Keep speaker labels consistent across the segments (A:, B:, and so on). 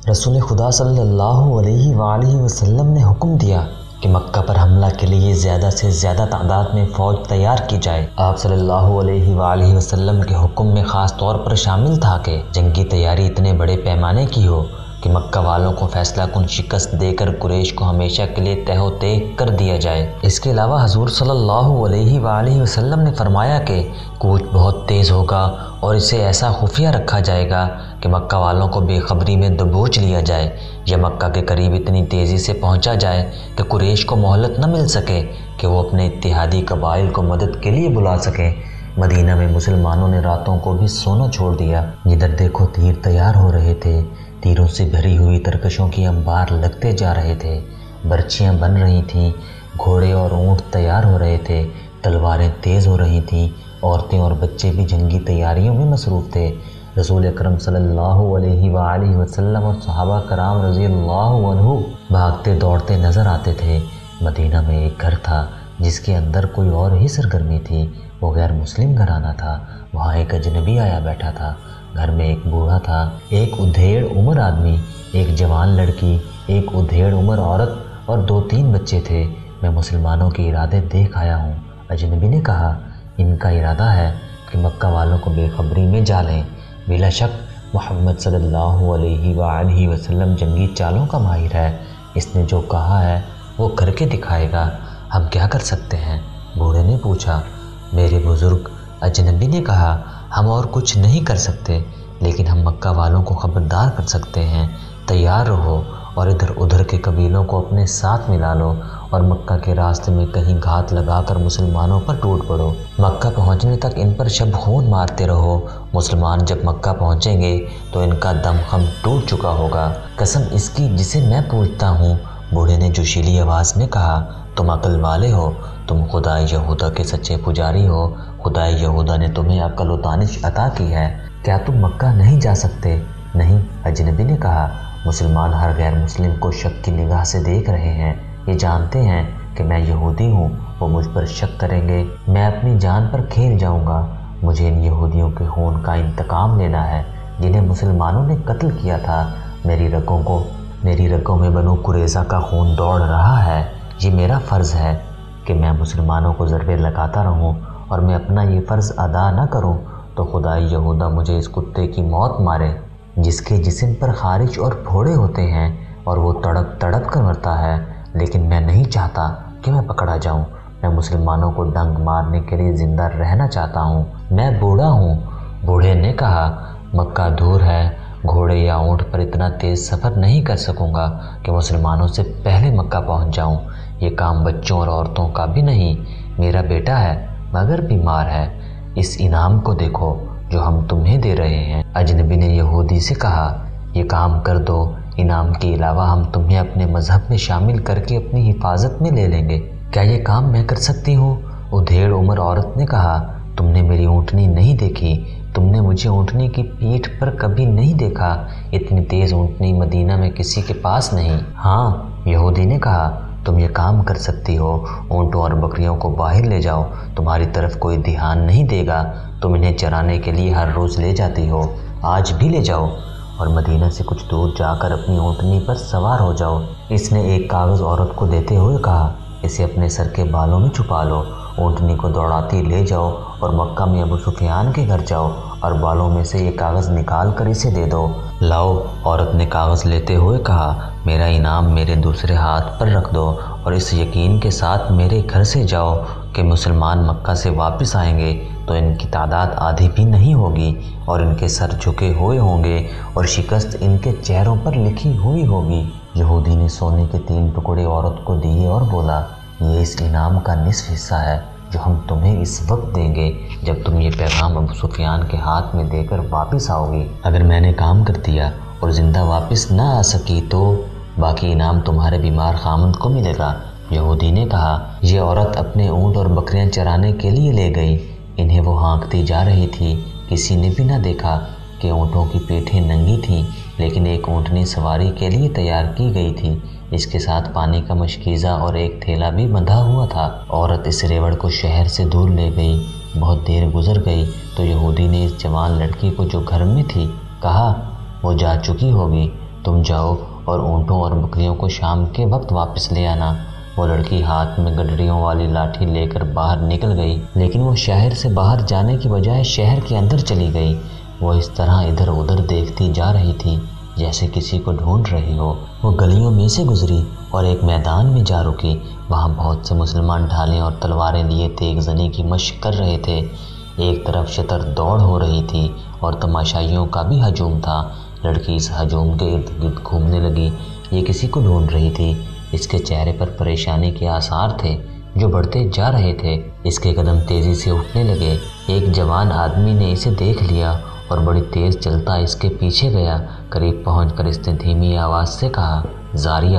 A: رسول خدا صلی اللہ علیہ وآلہ وسلم نے حکم دیا کہ مکہ پر حملہ کے لیے زیادہ سے زیادہ تعداد میں فوج تیار کی جائے۔ آپ صلی اللہ علیہ وآلہ وسلم کے حکم میں خاص طور پر شامل تھا کہ جنگی تیاری اتنے بڑے پیمانے کی ہو کہ مکہ والوں کو فیصلہ کن شکست دے کر قریش کو ہمیشہ کے لیے تہ و تیگ کر دیا جائے۔ اس کے علاوہ حضور صلی اللہ علیہ وآلہ وسلم نے فرمایا کہ کوچ بہت تیز ہوگا اور اسے ایسا خفیہ رکھا جائے گا کہ مکہ والوں کو بے خبری میں دبوچ لیا جائے یا مکہ کے قریب اتنی تیزی سے پہنچا جائے کہ قریش کو مہلت نہ مل سکے کہ وہ اپنے اتحادی قبائل کو مدد کے لیے بلا سکے۔ مدینہ میں مسلمانوں نے راتوں کو بھی سونا چھوڑ دیا۔ جدھر دیکھو تیر تیار ہو رہے تھے، تیروں سے بھری ہوئی ترکشوں کی انبار لگتے جا رہے تھے، برچیاں بن رہی تھیں، گھوڑے اور اونٹ تیار ہو رہے تھے، تلواریں تیز ہو رہی تھیں، عورتیں اور بچے بھی جنگی تیاریوں میں مصروف تھے۔ رسول اکرم صلی اللہ علیہ وآلہ وسلم اور صحابہ کرام رضی اللہ عنہ بھاگتے دوڑتے نظر آتے تھے۔ مدینہ میں ایک گھر تھا جس کے اندر کوئی اور ہی سرگرمی تھی، وہ غیر مسلم گھرانہ تھا۔ وہاں ایک اجنبی آیا بیٹھا تھا۔ گھر میں ایک بوڑھا تھا، ایک ادھیڑ عمر آدمی، ایک جوان لڑکی، ایک ادھیڑ عمر عورت اور 2-3 بچے تھے۔ میں مسلمانوں کے ارادے دیکھ آیا ہوں۔ اجنبی نے کہا، ان کا ارادہ ہے کہ مکہ والوں کو بے خبری میں جا لیں۔ بلا شک محمد صلی اللہ علیہ وآلہ وسلم جنگی چالوں کا ماہر ہے۔ اس نے جو کہا ہے وہ کر کے دکھائے گا، ہم کیا کر سکتے ہیں؟ بوڑھے نے پوچھا۔ میرے بزرگ، اجنبی نے کہا، ہم اور کچھ نہیں کر سکتے، لیکن ہم مکہ والوں کو خبردار کر سکتے ہیں۔ تیار رہو اور ادھر ادھر کے قبیلوں کو اپنے ساتھ ملا لو اور مکہ کے راستے میں کہیں گھات لگا کر مسلمانوں پر ٹوٹ پڑو۔ مکہ پہنچنے تک ان پر شب خون مارتے رہو۔ مسلمان جب مکہ پہنچیں گے تو ان کا دم خم ٹوٹ چکا ہوگا۔ قسم اس کی جسے میں پوجتا ہوں، بوڑھے نے جوشیلی آواز میں کہا، تم عقل والے ہو، تم خدا یہودا کے سچے پجاری ہو۔ خدا یہودا نے تمہیں عقل و دانش عطا کی ہے، کیا تم مکہ نہیں جا سکتے؟ نہیں، اجنبی نے کہا، مسلمان ہر غیر مسلم کو شک کی نگاہ سے دیکھ رہے ہیں۔ یہ جانتے ہیں کہ میں یہودی ہوں، وہ مجھ پر شک کریں گے، میں اپنی جان پر کھیل جاؤں گا۔ مجھے ان یہودیوں کے خون کا انتقام لینا ہے جنہیں مسلمانوں نے قتل کیا تھا۔ میری رگوں میں بنو قریظہ کا خون دوڑ رہا ہے۔ یہ میرا فرض ہے کہ میں مسلمانوں کو ضربے لگاتا رہوں، اور میں اپنا یہ فرض ادا نہ کروں تو خدا یہودا مجھے اس کتے کی موت مارے جس کے جسم پر خارش اور پھوڑے ہوتے ہیں اور وہ تڑپ تڑپ کر مرتا ہے۔ لیکن میں نہیں چاہتا کہ میں پکڑا جاؤں۔ میں مسلمانوں کو ڈنگ مارنے کے لیے زندہ رہنا چاہتا ہوں۔ میں بوڑھا ہوں۔ بوڑھے نے کہا، مکہ دور ہے، گھوڑے یا اونٹ پر اتنا تیز سفر نہیں کر سکوں گا کہ مسلمانوں سے پہلے مکہ پہنچ جاؤں۔ یہ کام بچوں اور عورتوں کا بھی نہیں۔ میرا بیٹا ہے مگر بیمار ہے۔ اس انعام کو دیکھو جو ہم تمہیں دے رہے ہیں۔ اجنبی نے یہودی سے کہا، یہ کام کر دو، انعام کے علاوہ ہم تمہیں اپنے مذہب میں شامل کر کے اپنی حفاظت میں لے لیں گے۔ کیا یہ کام میں کر سکتی ہوں؟ ادھیڑ عمر عورت نے کہا، تم نے میری اونٹنی نہیں دیکھی، تم نے مجھے اونٹنی کی پیٹھ پر کبھی نہیں دیکھا۔ اتنی تیز اونٹنی مدینہ میں کسی کے پاس نہیں۔ ہاں، یہودی نے کہا، تم یہ کام کر سکتی ہو، اونٹوں اور بکریوں کو باہر لے جاؤ، تمہاری طرف کوئی دھیان نہیں دے گا، تم انہیں چرانے کے لیے ہر روز لے جاتی ہو، آج بھی لے جاؤ اور مدینہ سے کچھ دور جا کر اپنی اونٹنی پر سوار ہو جاؤ۔ اس نے ایک کاغذ عورت کو دیتے ہوئے کہا، اسے اپنے سر کے بالوں میں چھپا لو، اونٹنی کو دوڑاتی لے جاؤ اور مکہ میں ابو سفیان کے گھر جاؤ اور بالوں میں سے یہ کاغذ نکال کر اسے دے دو۔ لاؤ، عورت نے کاغذ لیتے ہوئے کہا، میرا انعام میرے دوسرے ہاتھ پر رکھ دو اور اس یقین کے ساتھ میرے گھر سے جاؤ کہ مسلمان مکہ سے واپس آئیں گے تو ان کی تعداد آدھی بھی نہیں ہوگی اور ان کے سر جھکے ہوئے ہوں گے اور شکست ان کے چہروں پر لکھی ہوئی ہوگی۔ یہودی نے سونے کے 3 ٹکڑے عورت کو دیے اور بولا، یہ اس انعام کا نصف حصہ ہے جو ہم تمہیں اس وقت دیں گے جب تم یہ پیغام ابو سفیان کے ہاتھ میں دے کر واپس آؤ گی۔ اگر میں نے کام کر دیا اور زندہ واپس نہ آ سکی تو باقی انعام تمہارے بیمار خامند کو ملے گا۔ یہودی نے کہا، یہ عورت اپنے اونٹ اور بکریاں چرانے کے لیے لے گئی، انہیں وہ ہانکتی جا رہی تھی، کسی نے بھی نہ دیکھا کہ اونٹوں کی پیٹھیں ننگی تھیں، لیکن ایک اونٹنی سواری کے لیے تیار کی گئی تھی، اس کے ساتھ پانی کا مشکیزہ اور ایک تھیلا بھی بندھا ہوا تھا۔ عورت اس ریوڑ کو شہر سے دور لے گئی۔ بہت دیر گزر گئی تو یہودی نے اس جوان لڑکی کو جو گھر میں تھی کہا، وہ جا چکی ہوگی، تم جاؤ اور اونٹوں اور بکریوں کو شام کے وقت واپس لے آنا۔ وہ لڑکی ہاتھ میں گڈریوں والی لاٹھی لے کر باہر نکل گئی، لیکن وہ شہر سے باہر جانے کی بجائے شہر کے اندر چلی گئی۔ وہ اس طرح ادھر ادھر دیکھتی جا رہی تھی جیسے کسی کو ڈھونڈ رہی ہو۔ وہ گلیوں میں سے گزری اور ایک میدان میں جا رکی۔ وہاں بہت سے مسلمان ڈھالیں اور تلواریں لیے تیغ زنی کی مشق کر رہے تھے۔ ایک طرف شتر دوڑ ہو رہی تھی اور تماشائیوں کا بھی ہجوم تھا۔ لڑکی اس ہجوم کے ارد گرد گھومنے لگی۔ یہ کسی کو ڈھونڈ رہی تھی۔ اس کے چہرے پر پریشانی کے آثار تھے جو بڑھتے جا رہے تھے۔ اس کے قدم تیزی سے اٹھنے لگے۔ ایک جوان آدمی نے اسے دیکھ لیا اور بڑی تیز چلتا اس کے پیچھے گیا۔ قریب پہنچ کر اس نے دھیمی آواز سے کہا، زاریہ۔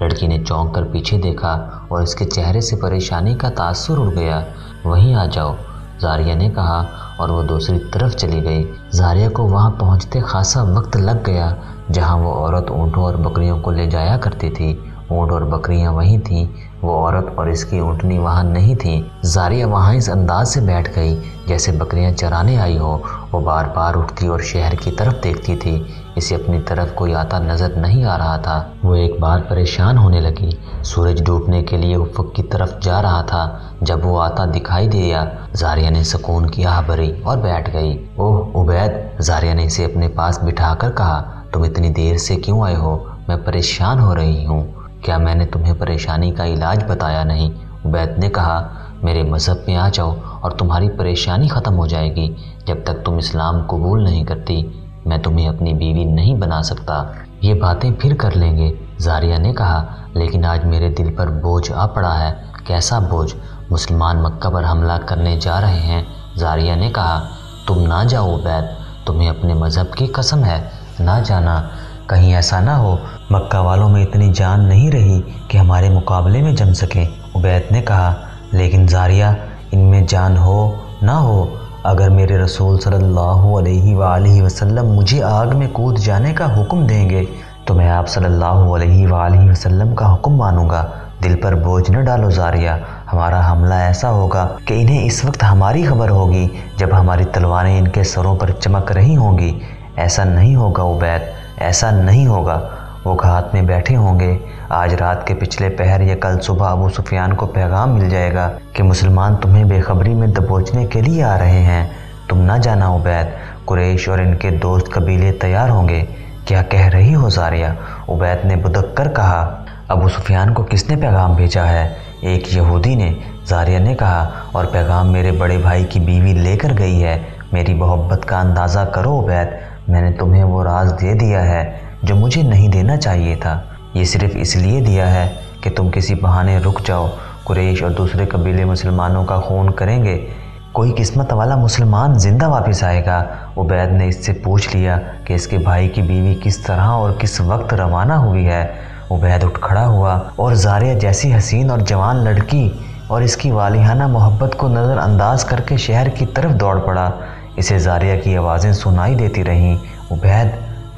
A: لڑکی نے چونک کر پیچھے دیکھا اور اس کے چہرے سے پریشانی کا تاثر اڑ گیا۔ وہیں آ جاؤ، زاریہ نے کہا اور وہ دوسری طرف چلی گئی۔ زاریہ کو وہاں پہنچتے خاصا وقت لگ گیا جہاں وہ عورت اونٹوں اور بکریوں کو لے جایا کرتی تھی۔ اونٹ اور بکریاں وہیں تھیں، وہ عورت اور اس کی اونٹنی وہاں نہیں تھیں۔ زاریہ وہاں اس انداز سے بیٹھ گئی جیسے بکریاں چرانے آئی ہو۔ وہ بار بار اٹھتی اور شہر کی طرف دیکھتی تھی۔ اسے اپنی طرف کوئی آتا نظر نہیں آ رہا تھا۔ وہ ایک بار پریشان ہونے لگی۔ سورج ڈوبنے کے لیے افق کی طرف جا رہا تھا۔ جب وہ آتا دکھائی دیا، زاریہ نے سکون کی آہ بھری اور بیٹھ گئی۔ اوہ عبید، زاریہ نے اسے اپنے پاس بٹھا کر کہا، تم اتنی دیر سے کیوں آئے ہو؟ میں پریشان ہو رہی ہوں۔ کیا میں نے تمہیں پریشانی کا علاج بتایا نہیں؟ عبید نے کہا، میرے مذہب میں آ جاؤ اور تمہاری پریشانی ختم ہو جائے گی۔ جب تک تم اسلام قبول نہیں کرتی، میں تمہیں اپنی بیوی نہیں بنا سکتا۔ یہ باتیں پھر کر لیں گے، زاریہ نے کہا، لیکن آج میرے دل پر بوجھ آ پڑا ہے۔ کیسا بوجھ؟ مسلمان مکہ پر حملہ کرنے جا رہے ہیں۔ زاریہ نے کہا، تم نہ جاؤ عبید، تمہیں اپنے مذہب کی قسم ہے، نہ جانا۔ کہیں ایسا نہ ہو مکہ والوں میں اتنی جان نہیں رہی کہ ہمارے مقابلے میں جم سکیں۔ عبید نے کہا، لیکن زاریہ، ان میں جان ہو نہ ہو، اگر میرے رسول صلی اللہ علیہ وآلہ وسلم مجھے آگ میں کود جانے کا حکم دیں گے تو میں آپ صلی اللہ علیہ وآلہ وسلم کا حکم مانوں گا۔ دل پر بوجھ نہ ڈالو زاریہ، ہمارا حملہ ایسا ہوگا کہ انہیں اس وقت ہماری خبر ہوگی جب ہماری تلواریں ان کے سروں پر چمک رہی ہوں گی۔ ایسا نہیں ہوگا عبید، ایسا نہیں ہوگا۔ وہ گھات میں بیٹھے ہوں گے۔ آج رات کے پچھلے پہر یا کل صبح ابو سفیان کو پیغام مل جائے گا کہ مسلمان تمہیں بے خبری میں دبوچنے کے لیے آ رہے ہیں۔ تم نہ جانا عبید، قریش اور ان کے دوست قبیلے تیار ہوں گے۔ کیا کہہ رہی ہو زاریہ؟ عبید نے بدک کر کہا، ابو سفیان کو کس نے پیغام بھیجا ہے؟ ایک یہودی نے، زاریہ نے کہا، اور پیغام میرے بڑے بھائی کی بیوی لے کر گئی ہے۔ میری محبت کا اندازہ کرو عبید، میں نے تمہیں وہ راز دے دیا ہے جو مجھے نہیں دینا چاہیے تھا۔ یہ صرف اس لیے دیا ہے کہ تم کسی بہانے رک جاؤ۔ قریش اور دوسرے قبیلے مسلمانوں کا خون کریں گے، کوئی قسمت والا مسلمان زندہ واپس آئے گا۔ عبید نے اس سے پوچھ لیا کہ اس کے بھائی کی بیوی کس طرح اور کس وقت روانہ ہوئی ہے۔ عبید اٹھ کھڑا ہوا اور زاریہ جیسی حسین اور جوان لڑکی اور اس کی والہانہ محبت کو نظر انداز کر کے شہر کی طرف دوڑ پڑا۔ اسے زاریہ کی آوازیں سنائی دیتی رہیں، عبید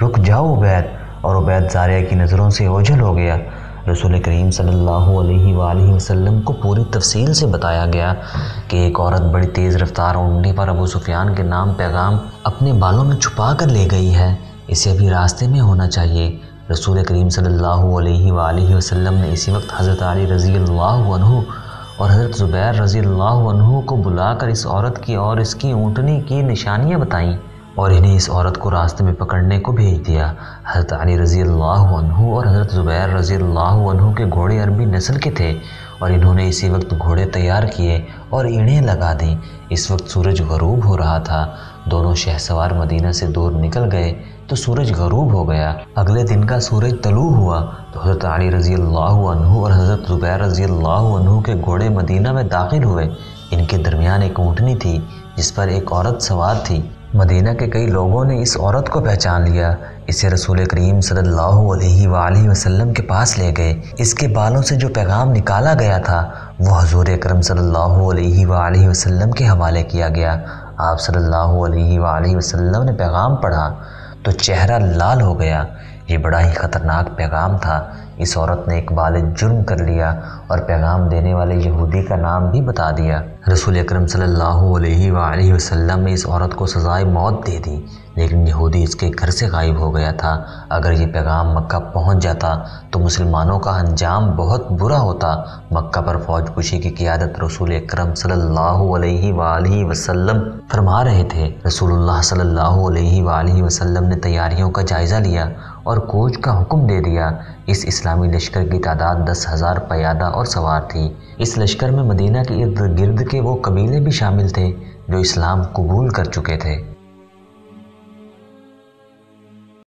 A: رک جاؤ عبید، اور عبید زاریہ کی نظروں سے اوجھل ہو گیا۔ رسول کریم صلی اللہ علیہ وآلہ وسلم کو پوری تفصیل سے بتایا گیا کہ ایک عورت بڑی تیز رفتار اونٹنی پر ابو سفیان کے نام پیغام اپنے بالوں میں چھپا کر لے گئی ہے، اسے ابھی راستے میں ہونا چاہیے۔ رسول کریم صلی اللہ علیہ وآلہ وسلم نے اسی وقت حضرت علی رضی اللہ عنہ اور حضرت زبیر رضی اللہ عنہ کو بلا کر اس عورت کی اور اس کی اونٹنی کی نشانیاں بتائیں اور انہیں اس عورت کو راستے میں پکڑنے کو بھیج دیا۔ حضرت علی رضی اللہ عنہ اور حضرت زبیر رضی اللہ عنہ کے گھوڑے عربی نسل کے تھے اور انہوں نے اسی وقت گھوڑے تیار کیے اور اینڑیں لگا دیں۔ اس وقت سورج غروب ہو رہا تھا۔ دونوں شہسوار مدینہ سے دور نکل گئے تو سورج غروب ہو گیا۔ اگلے دن کا سورج طلوع ہوا تو حضرت علی رضی اللہ عنہ اور حضرت زبیر رضی اللہ عنہ کے گھوڑے مدینہ میں داخل ہوئے۔ ان کے درمیان ایک اونٹنی تھی جس پر ایک عورت سوار تھی۔ مدینہ کے کئی لوگوں نے اس عورت کو پہچان لیا۔ اسے رسول کریم صلی اللہ علیہ وآلہ وسلم کے پاس لے گئے۔ اس کے بالوں سے جو پیغام نکالا گیا تھا وہ حضور اکرم صلی اللہ علیہ وآلہ وسلم کے حوالے کیا گیا۔ آپ صلی اللہ علیہ وآلہ وسلم نے پیغام پڑھا تو چہرہ لال ہو گیا۔ یہ بڑا ہی خطرناک پیغام تھا۔ اس عورت نے ایک بالغ جرم کر لیا اور پیغام دینے والے یہودی کا نام بھی بتا دیا۔ رسول اکرم صلی اللہ علیہ وآلہ وسلم نے اس عورت کو سزائے موت دے دی، لیکن یہودی اس کے گھر سے غائب ہو گیا تھا۔ اگر یہ پیغام مکہ پہنچ جاتا تو مسلمانوں کا انجام بہت برا ہوتا۔ مکہ پر فوج کشی کی قیادت رسول اکرم صلی اللہ علیہ وآلہ وسلم فرما رہے تھے۔ رسول اللہ صلی اللہ علیہ وآلہ وسلم نے تیاریوں کا جائزہ لیا اور کوچ کا حکم دے دیا۔ اس اسلامی لشکر کی تعداد 10,000 پیادہ اور سوار تھی۔ اس لشکر میں مدینہ کے ارد گرد کے وہ قبیلے بھی شامل تھے جو اسلام قبول کر چکے تھے۔